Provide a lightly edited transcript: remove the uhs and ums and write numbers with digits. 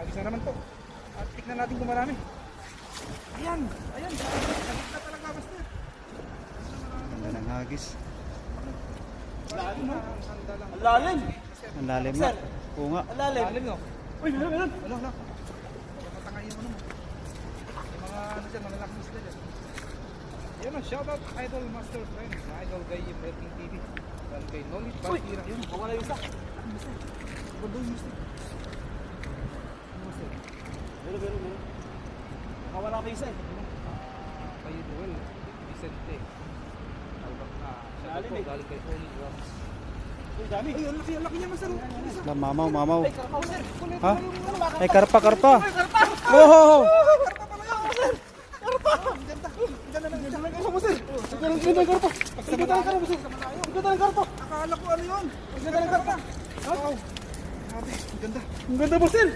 Hagis na naman to. At tignan natin kung marami. Ayan, ayan. Hagis na talaga basta. Ganda ng hagis. Lalim no? Sanda lang. Ang lalim. Ang lalim nga. Oo nga. Ang lalim. Lalim no? Uy, meron. Wala, wala. Matangay yung ano mo. Yung mga ano dyan, malalaking isla dyan. Yan o, shoutout Idol Master Friends. Idol Guy yung Breaking TV. Dan kay Nolit Batira. Yun, Baka na yung isa. Bando yung mister. Meron. Nakawala pa isa eh. Kay Duel, Vicente. Albak na. Shoutout Lalim po, eh. galing kay Tony Rams. Uy, dami. Ay, ang laki niya master. Mamaw, mamaw. Ay, kakaw sir. Ha? Ay, karpa, karpa. Oh! Akala ko ano yun? Ang ganda ng karpa. Wow. Grabe, ang ganda. Ang ganda po sir.